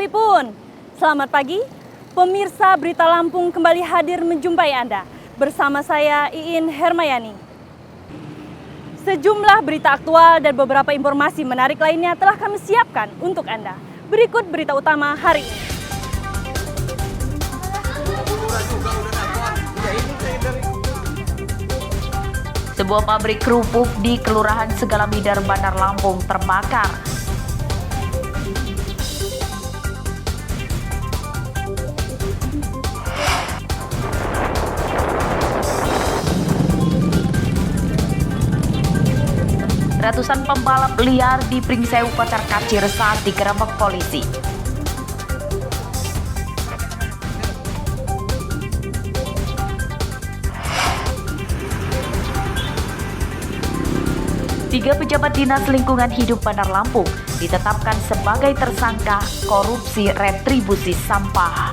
Pripun? Selamat pagi, pemirsa Berita Lampung kembali hadir menjumpai Anda. Bersama saya Iin Hermayani. Sejumlah berita aktual dan beberapa informasi menarik lainnya telah kami siapkan untuk Anda. Berikut berita utama hari ini. Sebuah pabrik kerupuk di Kelurahan Segalamidar, Bandar Lampung terbakar. Ratusan pembalap liar di Pringsewu kocar kacir saat digerebek polisi. Tiga pejabat Dinas Lingkungan Hidup Bandar Lampung ditetapkan sebagai tersangka korupsi retribusi sampah.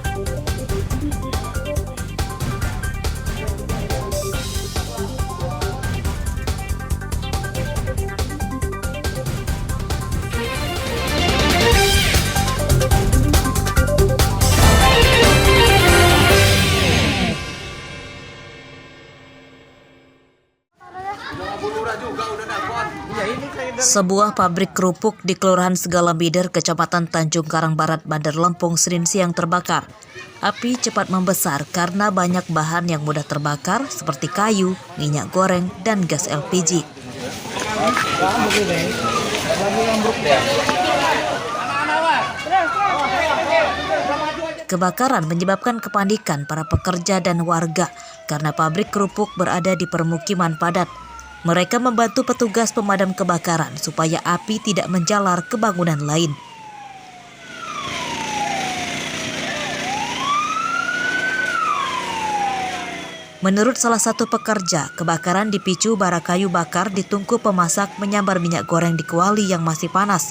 Sebuah pabrik kerupuk di Kelurahan Segalamidar, Kecamatan Tanjung Karang Barat, Bandar Lampung, Senin siang terbakar. Api cepat membesar karena banyak bahan yang mudah terbakar seperti kayu, minyak goreng, dan gas LPG. Kebakaran menyebabkan kepanikan para pekerja dan warga karena pabrik kerupuk berada di permukiman padat. Mereka membantu petugas pemadam kebakaran supaya api tidak menjalar ke bangunan lain. Menurut salah satu pekerja, kebakaran dipicu bara kayu bakar di tungku pemasak menyambar minyak goreng di kuali yang masih panas.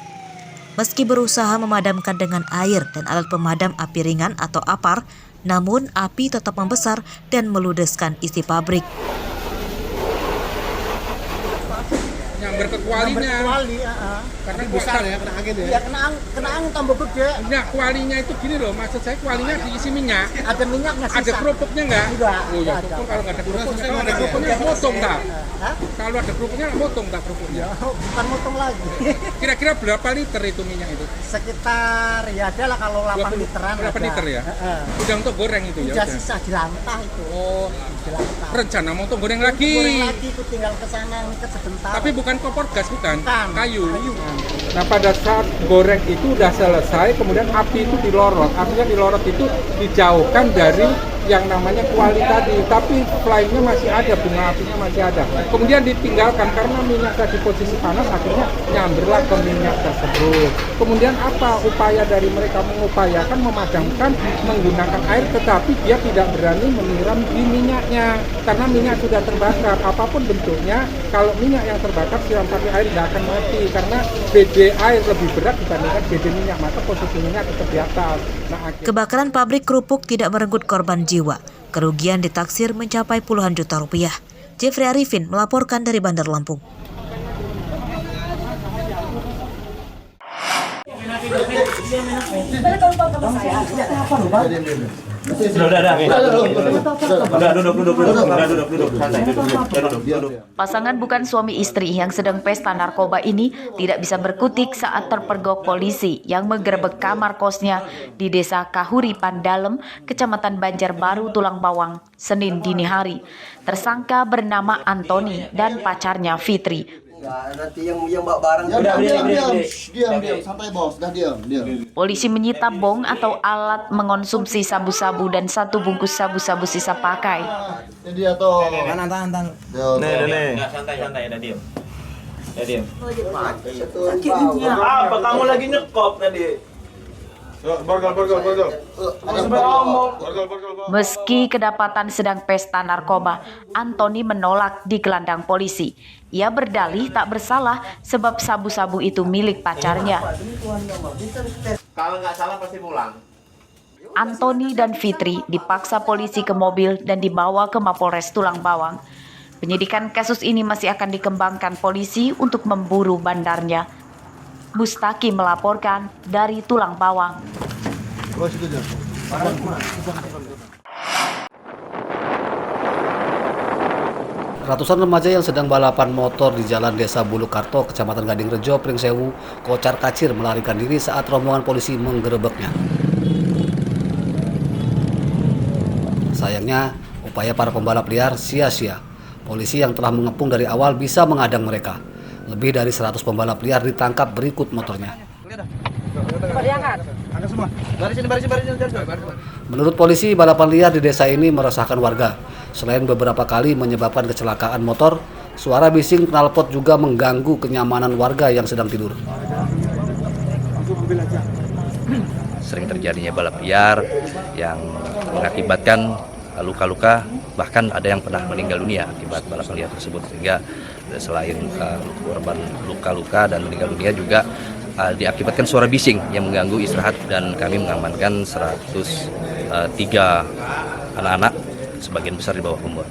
Meski berusaha memadamkan dengan air dan alat pemadam api ringan atau APAR, namun api tetap membesar dan meludeskan isi pabrik. Nyamber ke kualinya. Karena besar ya, kena angin ya. Iya, kena angin tambah gede. Nah, kualinya itu gini loh, maksud saya kualinya diisi minyak. Ada minyaknya sisa. Ada kerupuknya enggak? Enggak. Oh ya, kalau enggak ada kerupuknya, kalau ada kerupuknya motong tak? Kalau ada kerupuknya motong tak kerupuknya? Bukan motong lagi. Kira-kira berapa liter itu minyak itu? Sekitar ya adalah kalau 8 literan. 8 liter ya? Udah untuk goreng itu ya? Udah sisa di lantah itu. Oh, di lantah. Rencana mau untuk goreng lagi? Goreng lagi itu tinggal ke sana ke sebentar. Tapi bukan kompor gas, bukan? Kayu. Nah, pada saat goreng itu udah selesai, kemudian api itu dilorot. Artinya dilorot itu dijauhkan dari yang namanya kuali tadi, tapi flame-nya masih ada, bunga apinya masih ada. Kemudian ditinggalkan karena minyak tadi posisi panas, akhirnya nyamberlah ke minyak tersebut. Kemudian apa upaya dari mereka? Mengupayakan memadamkan menggunakan air, tetapi dia tidak berani menyiram di minyaknya karena minyak sudah terbakar. Apapun bentuknya, kalau minyak yang terbakar siram pakai air tidak akan mati karena BD air lebih berat dibandingkan BD minyak, maka posisi minyak tetap di atas. Kebakaran pabrik kerupuk tidak merenggut korban jiwa. Kerugian ditaksir mencapai puluhan juta rupiah. Jeffrey Arifin melaporkan dari Bandar Lampung. Pasangan bukan suami istri yang sedang pesta narkoba ini tidak bisa berkutik saat terpergok polisi yang menggerebek kamar kosnya di Desa Kahuri Pandalem, Kecamatan Banjarbaru, Tulang Bawang, Senin dini hari. Tersangka bernama Antoni dan pacarnya Fitri. Ya, nanti yang bawa barang. Diam, santai bos, dah diam. Polisi menyita bong atau alat mengonsumsi sabu-sabu dan satu bungkus sabu-sabu sisa pakai. Ini dia tuh. Tahan. Nih. Santai, ada diam. Ya diam. Apa kamu lagi nyekop tadi? Meski kedapatan sedang pesta narkoba, Antoni menolak digelandang polisi. Ia berdalih tak bersalah sebab sabu-sabu itu milik pacarnya. Kalau nggak salah pasti pulang. Antoni dan Fitri dipaksa polisi ke mobil dan dibawa ke Mapolres Tulang Bawang. Penyidikan kasus ini masih akan dikembangkan polisi untuk memburu bandarnya. Mustaki melaporkan dari Tulang Bawang. Ratusan remaja yang sedang balapan motor di Jalan Desa Bulukarto, Kecamatan Gading Rejo, Pringsewu, kocar-kacir melarikan diri saat rombongan polisi menggerebeknya. Sayangnya, upaya para pembalap liar sia-sia. Polisi yang telah mengepung dari awal bisa mengadang mereka. Lebih dari 100 pembalap liar ditangkap berikut motornya. Menurut polisi, balapan liar di desa ini meresahkan warga. Selain beberapa kali menyebabkan kecelakaan motor, suara bising knalpot juga mengganggu kenyamanan warga yang sedang tidur. Sering terjadinya balap liar yang mengakibatkan luka-luka, bahkan ada yang pernah meninggal dunia akibat balapan liar tersebut. Sehingga selain korban luka-luka dan meninggal dunia juga diakibatkan suara bising yang mengganggu istirahat, dan kami mengamankan 103 anak-anak, sebagian besar di bawah umur.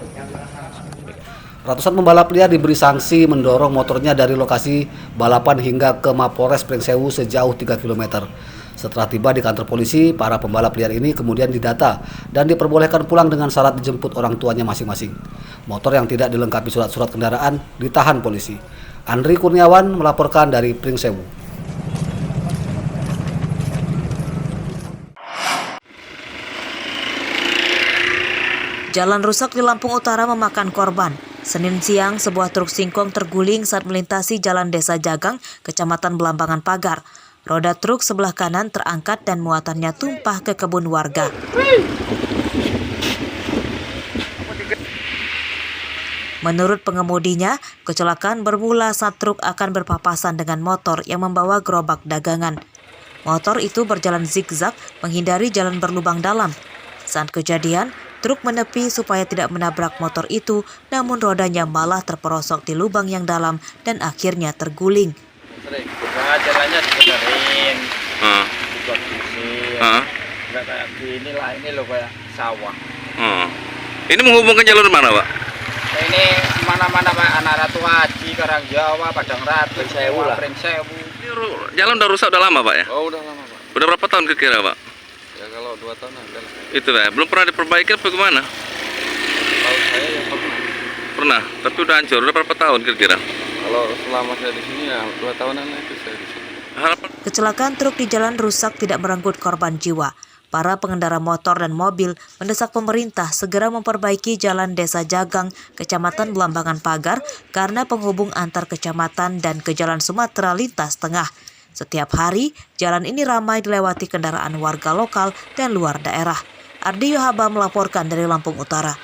Ratusan pembalap liar diberi sanksi mendorong motornya dari lokasi balapan hingga ke Mapolres Pringsewu sejauh 3 km. Setelah tiba di kantor polisi, para pembalap liar ini kemudian didata dan diperbolehkan pulang dengan syarat dijemput orang tuanya masing-masing. Motor yang tidak dilengkapi surat-surat kendaraan ditahan polisi. Andri Kurniawan melaporkan dari Pringsewu. Jalan rusak di Lampung Utara memakan korban. Senin siang, sebuah truk singkong terguling saat melintasi Jalan Desa Jagang, Kecamatan Belambangan Pagar. Roda truk sebelah kanan terangkat dan muatannya tumpah ke kebun warga. Menurut pengemudinya, kecelakaan bermula saat truk akan berpapasan dengan motor yang membawa gerobak dagangan. Motor itu berjalan zigzag menghindari jalan berlubang dalam. Saat kejadian, truk menepi supaya tidak menabrak motor itu, namun rodanya malah terperosok di lubang yang dalam dan akhirnya terguling. Jalannya dibenerin, dibuat bising, nggak kayak gini lah, ini loh kayak sawah. Ini menghubungkan jalur mana, Pak? Nah, ini mana-mana Pak, Anak Ratu Haji, Karang Jawa, Padang Ratu, Pringsewu. Ini jalan udah rusak udah lama, Pak ya? Oh, udah lama, Pak. Udah berapa tahun kira-kira, Pak? Ya kalau 2 tahun ada. Itu ya, belum pernah diperbaiki apa gimana? Kalau saya ya pernah. Pernah, tapi udah hancur. Udah berapa tahun kira-kira? Kalau selama saya di sini ya 2 tahunan itu saya di sini. Kecelakaan truk di jalan rusak tidak merenggut korban jiwa. Para pengendara motor dan mobil mendesak pemerintah segera memperbaiki Jalan Desa Jagang, Kecamatan Belambangan Pagar, karena penghubung antar kecamatan dan ke Jalan Sumatera lintas tengah. Setiap hari, jalan ini ramai dilewati kendaraan warga lokal dan luar daerah. Ardi Yohaba melaporkan dari Lampung Utara.